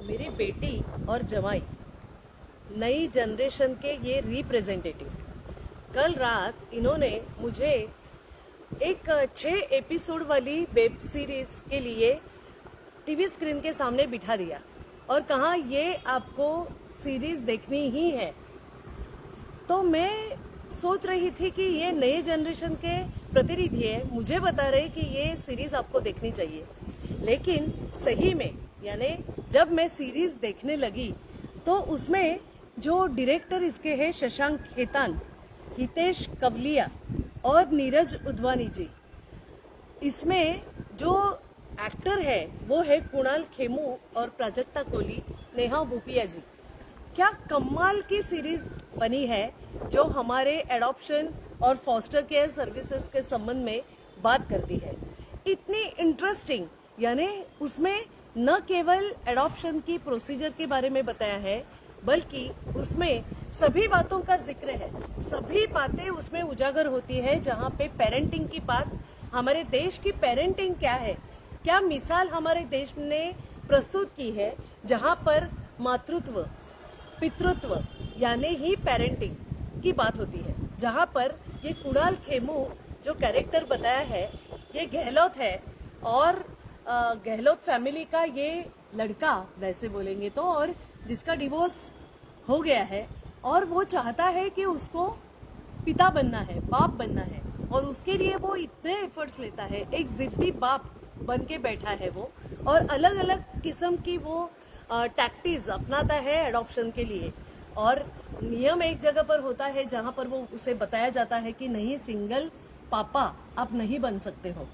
मेरी बेटी और जवाई नई जनरेशन के ये रिप्रेजेंटेटिव, कल रात इन्होंने मुझे एक 6 एपिसोड वाली वेब सीरीज के लिए टीवी स्क्रीन के सामने बिठा दिया और कहा ये आपको सीरीज देखनी ही है। तो मैं सोच रही थी कि ये नए जनरेशन के प्रतिनिधि है, मुझे बता रहे कि ये सीरीज आपको देखनी चाहिए। लेकिन सही में यानी जब मैं सीरीज देखने लगी तो उसमें जो डायरेक्टर इसके हैं शशांक खेतान, हितेश कवलिया और नीरज उद्वानी जी, इसमें जो एक्टर है वो है कुणाल खेमू और प्राजक्ता कोहली, नेहा भूपिया जी। क्या कमाल की सीरीज बनी है जो हमारे एडॉप्शन और फॉस्टर केयर सर्विसेज के संबंध में बात करती है। इतनी इंटरेस्टिंग, यानी उसमें न केवल एडॉप्शन की प्रोसीजर के बारे में बताया है बल्कि उसमें सभी बातों का जिक्र है, सभी बातें उसमें उजागर होती है। जहाँ पे पेरेंटिंग की बात, हमारे देश की पेरेंटिंग क्या है, क्या मिसाल हमारे देश ने प्रस्तुत की है, जहाँ पर मातृत्व पितृत्व यानी ही पेरेंटिंग की बात होती है। जहाँ पर ये कुणाल खेमू जो कैरेक्टर बताया है ये गहलोत है और गहलोत फैमिली का ये लड़का वैसे बोलेंगे तो, और जिसका डिवोर्स हो गया है और वो चाहता है कि उसको पिता बनना है, बाप बनना है, और उसके लिए वो इतने एफर्ट्स लेता है, एक जिद्दी बाप बन के बैठा है वो, और अलग अलग किस्म की वो टैक्टिस अपनाता है एडॉप्शन के लिए। और नियम एक जगह पर होता है जहां पर वो उसे बताया जाता है कि नहीं, सिंगल पापा आप नहीं बन सकते हो,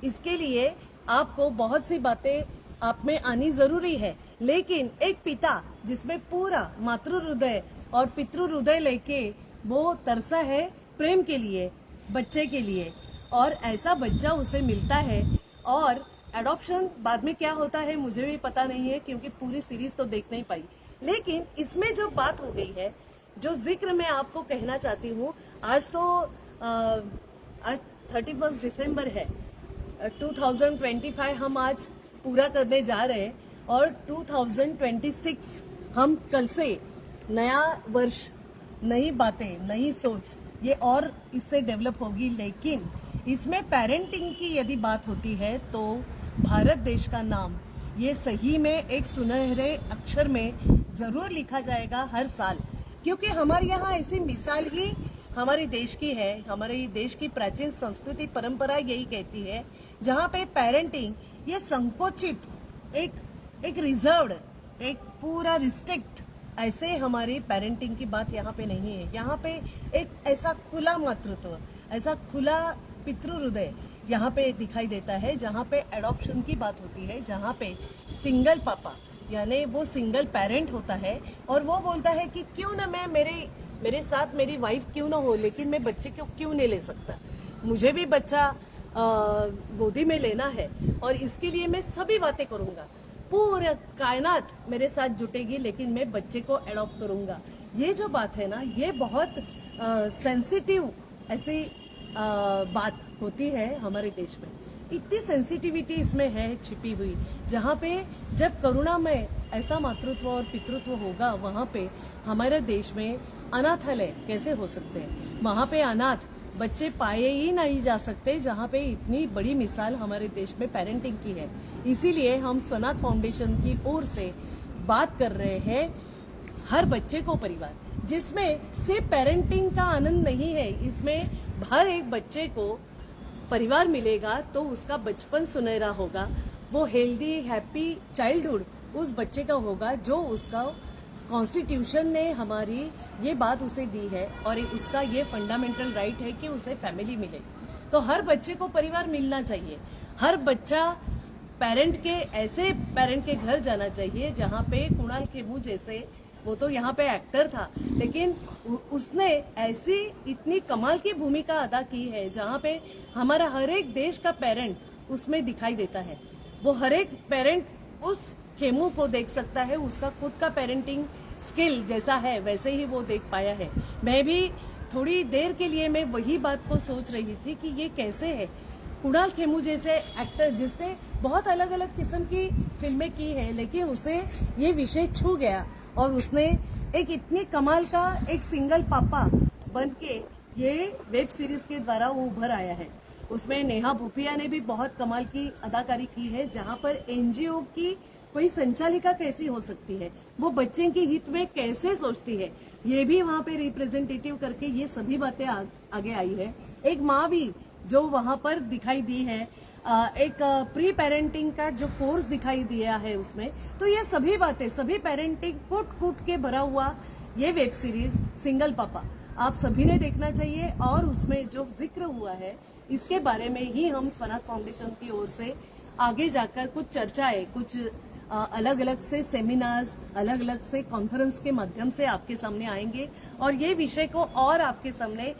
इसके लिए आपको बहुत सी बातें आप में आनी जरूरी है। लेकिन एक पिता जिसमें पूरा मातृ हृदय और पितृ हृदय लेके वो तरसा है प्रेम के लिए, बच्चे के लिए, और ऐसा बच्चा उसे मिलता है। और एडॉप्शन बाद में क्या होता है मुझे भी पता नहीं है क्योंकि पूरी सीरीज तो देख नहीं पाई। लेकिन इसमें जो बात हो गई है, जो जिक्र मैं आपको कहना चाहती हूँ, आज तो आज 31 दिसंबर है, 2025 हम आज पूरा करने जा रहे हैं और 2026 हम कल से नया वर्ष, नई बातें, नई सोच ये और इससे डेवलप होगी। लेकिन इसमें पेरेंटिंग की यदि बात होती है तो भारत देश का नाम ये सही में एक सुनहरे अक्षर में जरूर लिखा जाएगा हर साल, क्योंकि हमारे यहाँ ऐसी मिसाल ही हमारे देश की है। हमारे देश की प्राचीन संस्कृति परंपरा यही कहती है, जहाँ पे पेरेंटिंग ये संकोचित, एक रिजर्व्ड, एक पूरा रिस्ट्रिक्ट, ऐसे हमारी पेरेंटिंग की बात यहाँ पे नहीं है। यहाँ पे एक ऐसा खुला मातृत्व, ऐसा खुला पितृ हृदय यहाँ पे दिखाई देता है, जहाँ पे एडॉप्शन की बात होती है, जहाँ पे सिंगल पापा यानी वो सिंगल पेरेंट होता है और वो बोलता है कि क्यों ना मैं मेरे साथ मेरी वाइफ क्यों ना हो, लेकिन मैं बच्चे को क्यों नहीं ले सकता, मुझे भी बच्चा गोदी में लेना है और इसके लिए मैं सभी बातें करूंगा, पूरा कायनात मेरे साथ जुटेगी, लेकिन मैं बच्चे को एडॉप्ट करूंगा। ये जो बात है ना, ये बहुत सेंसिटिव ऐसी बात होती है हमारे देश में। इतनी सेंसिटिविटी इसमें है छिपी हुई, जहाँ पे जब करुणा में ऐसा मातृत्व और पितृत्व होगा, वहाँ पे हमारे देश में अनाथालय कैसे हो सकते हैं, वहाँ पे अनाथ बच्चे पाए ही नहीं जा सकते, जहाँ पे इतनी बड़ी मिसाल हमारे देश में पेरेंटिंग की है। इसीलिए हम स्वनाथ फाउंडेशन की ओर से बात कर रहे हैं हर बच्चे को परिवार, जिसमें सिर्फ पेरेंटिंग का आनंद नहीं है, इसमें हर एक बच्चे को परिवार मिलेगा तो उसका बचपन सुनहरा होगा, वो हेल्दी हैप्पी चाइल्डहुड उस बच्चे का होगा जो उसका कॉन्स्टिट्यूशन ने हमारी ये बात उसे दी है और उसका ये फंडामेंटल राइट है कि उसे फैमिली मिले। तो हर बच्चे को परिवार मिलना चाहिए, हर बच्चा पेरेंट के ऐसे पेरेंट के घर जाना चाहिए जहाँ पे कुणाल खेमू जैसे, वो तो यहाँ पे एक्टर था लेकिन उसने ऐसी इतनी कमाल की भूमिका अदा की है जहाँ पे हमारा हर एक देश का पेरेंट उसमें दिखाई देता है। वो हर एक पेरेंट उस खेमू को देख सकता है, उसका खुद का पेरेंटिंग स्किल जैसा है वैसे ही वो देख पाया है। मैं भी थोड़ी देर के लिए मैं वही बात को सोच रही थी कि ये कैसे है, कुणाल खेमू जैसे एक्टर जिसने बहुत अलग अलग किस्म की फिल्में की है, लेकिन उसे ये विषय छू गया और उसने एक इतनी कमाल का एक सिंगल पापा बन के ये वेब सीरीज के द्वारा वो उभर आया है। उसमें नेहा भूपिया ने भी बहुत कमाल की अदाकारी की है, जहां पर एनजीओ की कोई संचालिका कैसी हो सकती है, वो बच्चे के हित में कैसे सोचती है, ये भी वहां पे रिप्रेजेंटेटिव करके ये सभी बातें आगे आई है। एक माँ भी जो वहां पर दिखाई दी है, एक प्री पेरेंटिंग का जो कोर्स दिखाई दिया है उसमें, तो ये सभी बातें, सभी पेरेंटिंग कूट कूट के भरा हुआ ये वेब सीरीज सिंगल पापा आप सभी ने देखना चाहिए। और उसमें जो जिक्र हुआ है इसके बारे में ही हम स्वनाथ फाउंडेशन की ओर से आगे जाकर कुछ चर्चाएं, कुछ अलग अलग से सेमिनार्स, अलग अलग से कॉन्फ्रेंस के माध्यम से आपके सामने आएंगे और ये विषय को और आपके सामने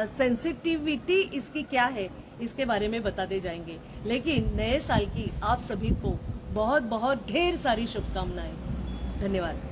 सेंसिटिविटी इसकी क्या है इसके बारे में बताते जाएंगे। लेकिन नए साल की आप सभी को बहुत बहुत ढेर सारी शुभकामनाएं। धन्यवाद।